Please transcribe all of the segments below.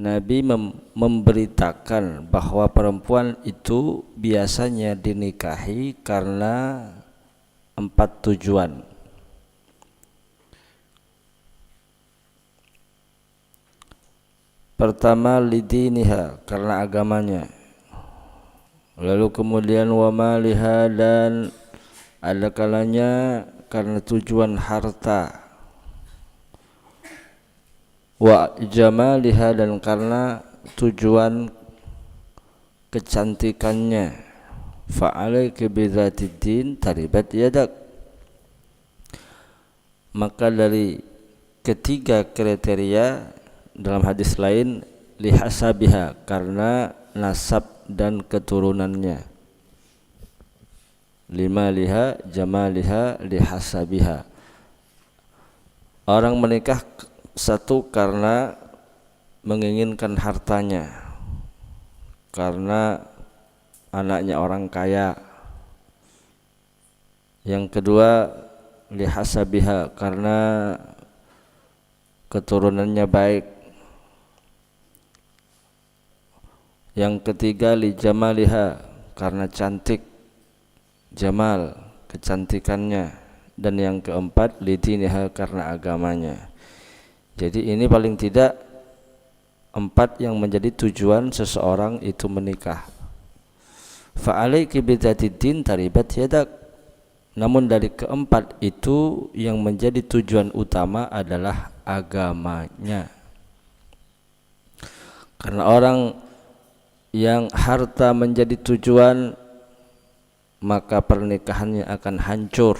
Nabi memberitakan bahwa perempuan itu biasanya dinikahi karena 4 tujuan. Pertama, lidiniha, karena agamanya. Lalu kemudian wa maliha, dan ada kalanya karena tujuan harta. Wa jamaliha, dan karena tujuan kecantikannya. Fa'alaika bidzatid din taribat yadak. Maka dari ketiga kriteria dalam hadis lain, lihasabiha, karena nasab dan keturunannya. Limaliha, jamaliha, lihasabiha. Orang menikah satu karena menginginkan hartanya, karena anaknya orang kaya. Yang kedua, lihasabiha, karena keturunannya baik. Yang ketiga, lijamaliha, karena cantik, jamal, kecantikannya. Dan yang keempat, lidiniha, karena agamanya. Jadi ini paling tidak 4 yang menjadi tujuan seseorang itu menikah. Fa'alaiki bidzatid din taribat yadak. Namun dari keempat itu yang menjadi tujuan utama adalah agamanya. Karena orang yang harta menjadi tujuan, maka pernikahannya akan hancur.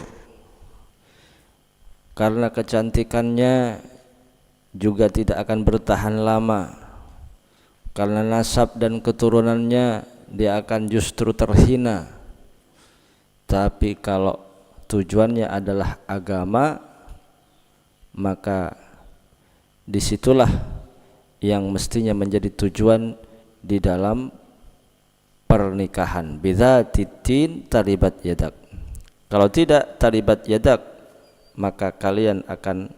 Karena kecantikannya juga tidak akan bertahan lama. Karena nasab dan keturunannya, dia akan justru terhina. Tapi kalau tujuannya adalah agama, maka disitulah yang mestinya menjadi tujuan di dalam pernikahan. Bidzatid din taribat yadak. Kalau tidak taribat yadak, maka kalian akan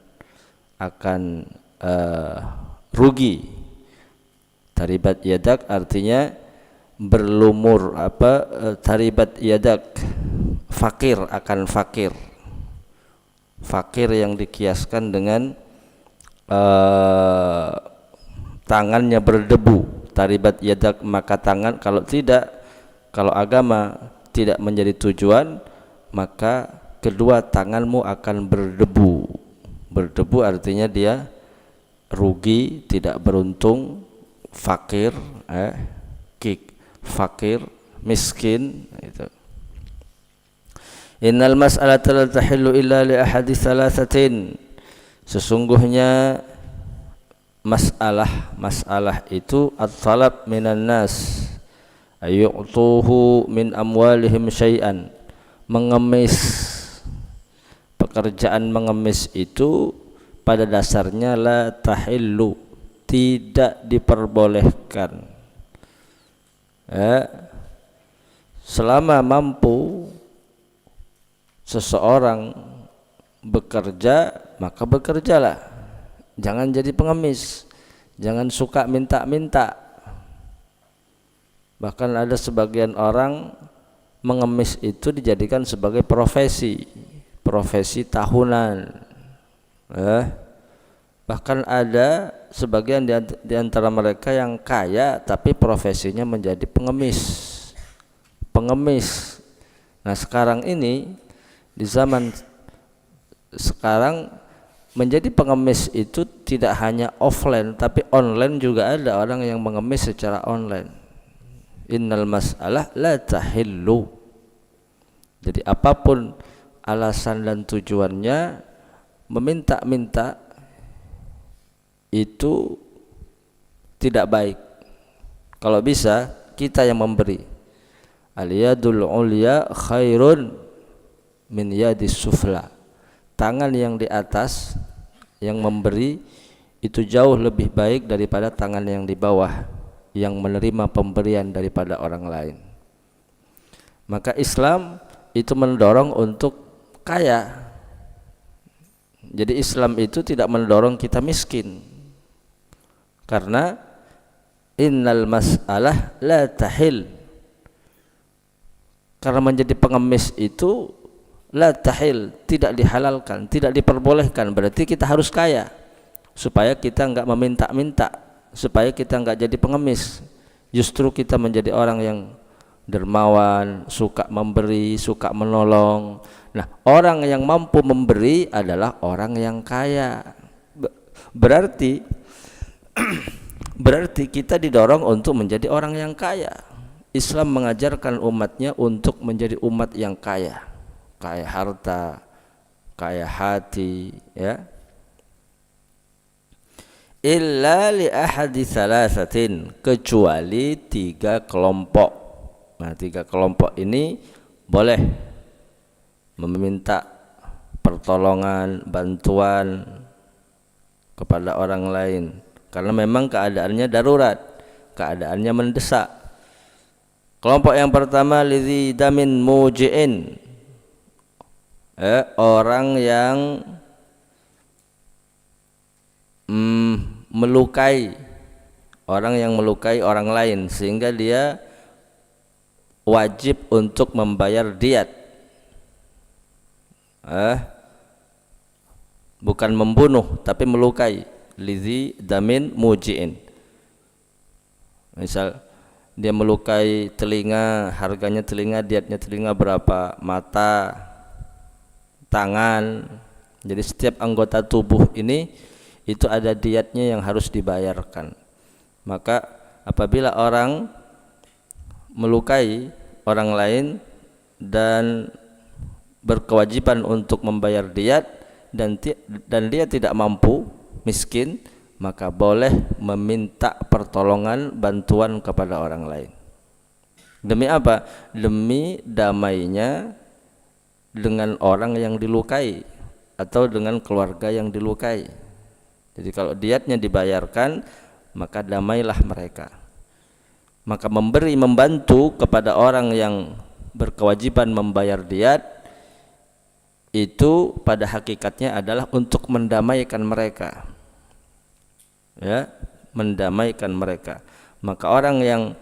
rugi. Taribat yadak artinya berlumur, taribat yadak, fakir akan fakir. Fakir yang dikiaskan dengan tangannya berdebu. Taribat yadak, maka tangan, kalau agama tidak menjadi tujuan, maka kedua tanganmu akan berdebu. Berdebu artinya dia rugi, tidak beruntung, fakir, fakir, miskin. Itu. Innal mas'alata la tahillu illa li ahadi thalathatin. Sesungguhnya masalah itu at-talab minan nas ayyutuhu min amwalihim syai'an. Mengemis. Pekerjaan mengemis itu pada dasarnya la tahillu, tidak diperbolehkan. Selama mampu seseorang bekerja, maka bekerjalah. Jangan jadi pengemis, jangan suka minta-minta. Bahkan ada sebagian orang mengemis itu dijadikan sebagai profesi tahunan. Bahkan ada sebagian di antara mereka yang kaya tapi profesinya menjadi pengemis. Nah, sekarang ini di zaman sekarang menjadi pengemis itu tidak hanya offline tapi online juga ada orang yang mengemis secara online. Innal mas'alah la tahillu. Jadi apapun alasan dan tujuannya, meminta-minta itu tidak baik. Kalau bisa kita yang memberi. Al-yadul ulya khairun min yadis sufla. Tangan yang di atas yang memberi itu jauh lebih baik daripada tangan yang di bawah yang menerima pemberian daripada orang lain. Maka Islam itu mendorong untuk kaya. Jadi Islam itu tidak mendorong kita miskin. Karena innal mas'alah la tahil, karena menjadi pengemis itu la tahil, tidak dihalalkan, tidak diperbolehkan. Berarti kita harus kaya supaya kita enggak meminta-minta, supaya kita enggak jadi pengemis. Justru kita menjadi orang yang dermawan, suka memberi, suka menolong. Nah, orang yang mampu memberi adalah orang yang kaya. Berarti kita didorong untuk menjadi orang yang kaya. Islam mengajarkan umatnya untuk menjadi umat yang kaya, kaya harta, kaya hati, ya. Illa li ahadi thalathatin, kecuali 3 kelompok. Nah, 3 kelompok ini boleh meminta pertolongan, bantuan kepada orang lain karena memang keadaannya darurat, keadaannya mendesak. Kelompok yang pertama lidzi damin mujiin, orang yang melukai, orang yang melukai orang lain sehingga dia wajib untuk membayar diat. Bukan membunuh tapi melukai, lidzi damin mujiin. Misal dia melukai telinga, harganya telinga, diatnya telinga berapa, mata, tangan. Jadi setiap anggota tubuh ini itu ada diatnya yang harus dibayarkan. Maka apabila orang melukai orang lain dan berkewajiban untuk membayar diat dan dia tidak mampu, miskin, maka boleh meminta pertolongan, bantuan kepada orang lain. Demi apa? Demi damainya dengan orang yang dilukai atau dengan keluarga yang dilukai. Jadi kalau diatnya dibayarkan, maka damailah mereka. Maka memberi, membantu kepada orang yang berkewajiban membayar diat itu pada hakikatnya adalah untuk mendamaikan mereka, ya, mendamaikan mereka. Maka orang yang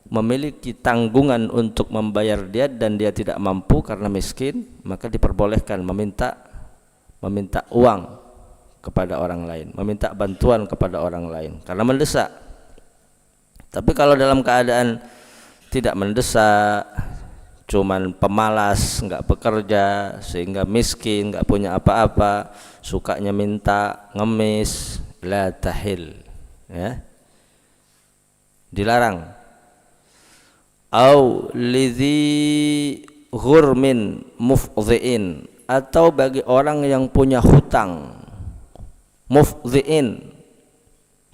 memiliki tanggungan untuk membayar diat dan dia tidak mampu karena miskin, maka diperbolehkan meminta uang kepada orang lain, meminta bantuan kepada orang lain karena mendesak. Tapi kalau dalam keadaan tidak mendesak, cuman pemalas, enggak bekerja sehingga miskin, enggak punya apa-apa, sukanya minta, ngemis, la tahil, ya, dilarang. Au lidzi ghurmin mufdhi'in, atau bagi orang yang punya hutang, mufdhi'in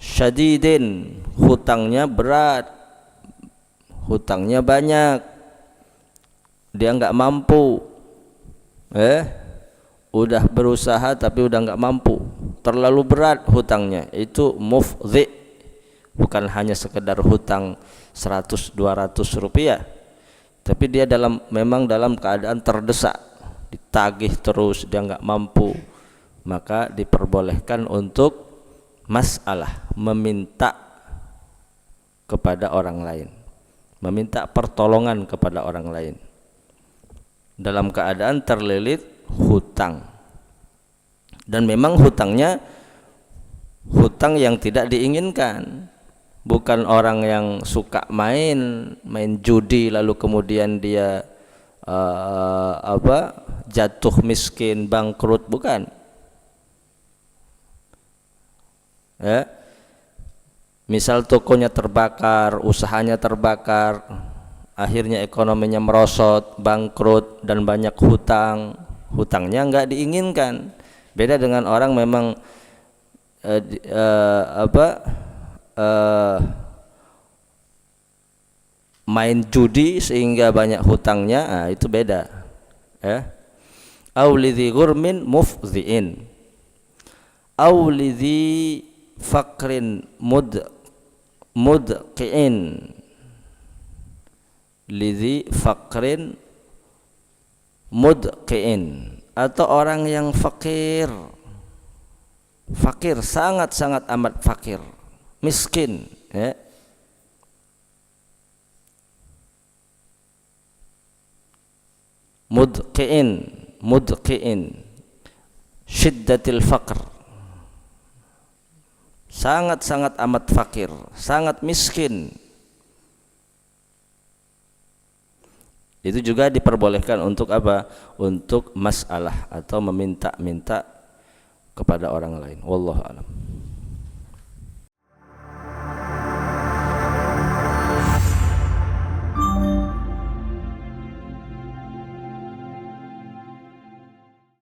syadidin, hutangnya berat, hutangnya banyak, dia enggak mampu, udah berusaha tapi udah enggak mampu, terlalu berat hutangnya, itu mufdhi. Bukan hanya sekedar hutang 100-200 rupiah, tapi dia memang dalam keadaan terdesak, ditagih terus, dia enggak mampu, maka diperbolehkan untuk masalah meminta kepada orang lain, meminta pertolongan kepada orang lain dalam keadaan terlilit hutang. Dan memang hutangnya hutang yang tidak diinginkan, bukan orang yang suka main judi lalu kemudian dia jatuh miskin, bangkrut, bukan, ya. Misal tokonya terbakar, usahanya terbakar, akhirnya ekonominya merosot, bangkrut dan banyak hutang, hutangnya enggak diinginkan. Beda dengan orang memang main judi sehingga banyak hutangnya, nah itu beda, ya. Au lidzi ghurmin mufdhi'in au lidzi faqrin mudqi'in, lidzi faqrin mudqi'in, atau orang yang fakir, sangat-sangat amat fakir, miskin, ya, mudqiin syiddatil faqr, sangat-sangat amat fakir, sangat miskin. Itu juga diperbolehkan untuk apa? Untuk masalah atau meminta-minta kepada orang lain. Wallahu a'lam.